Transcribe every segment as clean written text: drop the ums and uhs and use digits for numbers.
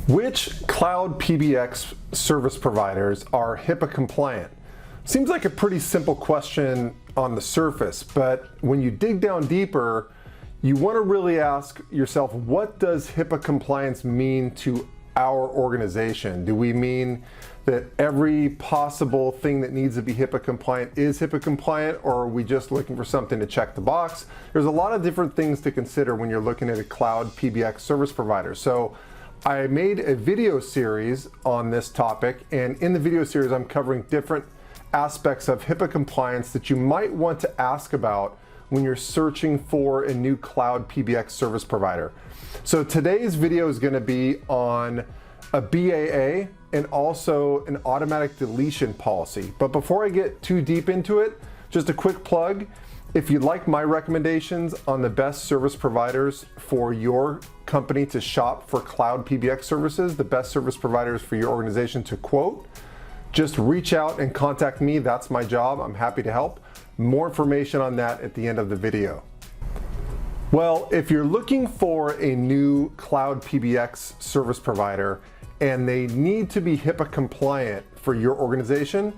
Which cloud PBX service providers are HIPAA compliant? Seems like a pretty simple question on the surface, but when you dig down deeper, you want to really ask yourself, what does HIPAA compliance mean to our organization? Do we mean that every possible thing that needs to be HIPAA compliant is HIPAA compliant, or are we just looking for something to check the box? There's a lot of different things to consider when you're looking at a cloud PBX service provider. So I made a video series on this topic, and in the video series I'm covering different aspects of HIPAA compliance that you might want to ask about when you're searching for a new cloud PBX service provider. So today's video is going to be on a BAA and also an automatic deletion policy. But before I get too deep into it, just a quick plug. If you'd like my recommendations on the best service providers for your company to shop for cloud PBX services, the best service providers for your organization to quote, just reach out and contact me. That's my job. I'm happy to help. More information on that at the end of the video. Well, if you're looking for a new cloud PBX service provider and they need to be HIPAA compliant for your organization,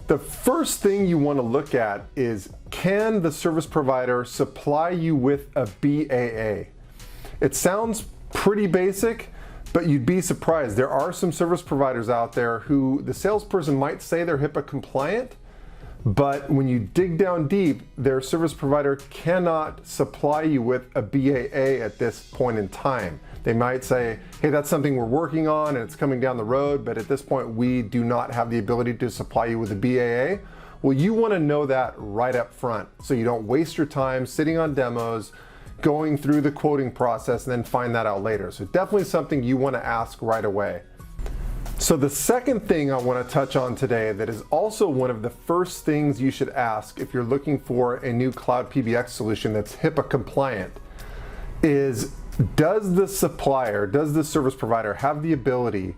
the first thing you want to look at is, can the service provider supply you with a BAA? It sounds pretty basic, but you'd be surprised. There are some service providers out there who the salesperson might say they're HIPAA compliant, but when you dig down deep, their service provider cannot supply you with a BAA at this point in time. They might say, hey, that's something we're working on and it's coming down the road, but at this point we do not have the ability to supply you with a BAA. Well, you want to know that right up front so you don't waste your time sitting on demos, going through the quoting process, and then find that out later. So definitely something you want to ask right away. So the second thing I want to touch on today that is also one of the first things you should ask if you're looking for a new cloud PBX solution that's HIPAA compliant is, does the supplier, does the service provider have the ability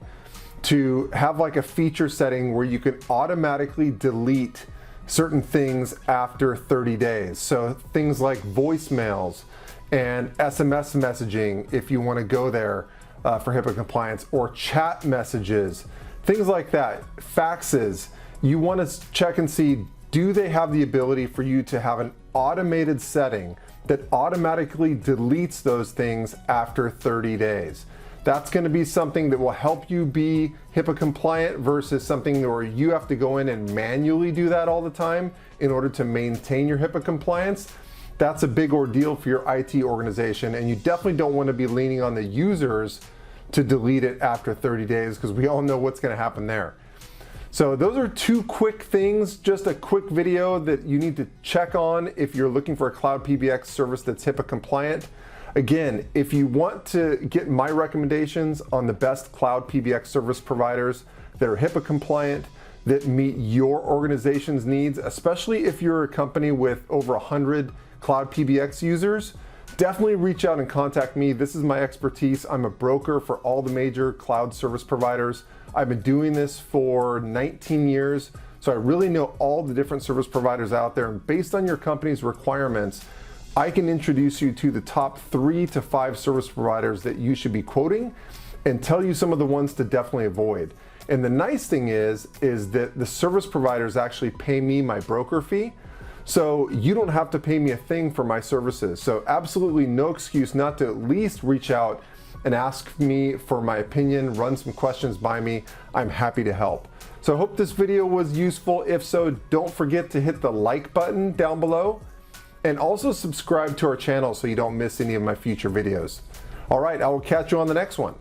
to have like a feature setting where you can automatically delete certain things after 30 days? So things like voicemails and SMS messaging, if you want to go there for HIPAA compliance, or chat messages, things like that, faxes. You want to check and see, do they have the ability for you to have an automated setting that automatically deletes those things after 30 days? That's going to be something that will help you be HIPAA compliant versus something where you have to go in and manually do that all the time in order to maintain your HIPAA compliance. That's a big ordeal for your IT organization, and you definitely don't want to be leaning on the users to delete it after 30 days because we all know what's going to happen there. So those are two quick things, just a quick video that you need to check on if you're looking for a cloud PBX service that's HIPAA compliant. Again, if you want to get my recommendations on the best cloud PBX service providers that are HIPAA compliant, that meet your organization's needs, especially if you're a company with over 100 cloud PBX users, definitely reach out and contact me. This is my expertise. I'm a broker for all the major cloud service providers. I've been doing this for 19 years, so I really know all the different service providers out there, and based on your company's requirements, I can introduce you to the top 3 to 5 service providers that you should be quoting and tell you some of the ones to definitely avoid. And the nice thing is that the service providers actually pay me my broker fee, so you don't have to pay me a thing for my services. So absolutely no excuse not to at least reach out and ask me for my opinion, run some questions by me. I'm happy to help. So I hope this video was useful. If so, don't forget to hit the like button down below and also subscribe to our channel so you don't miss any of my future videos. All right, I will catch you on the next one.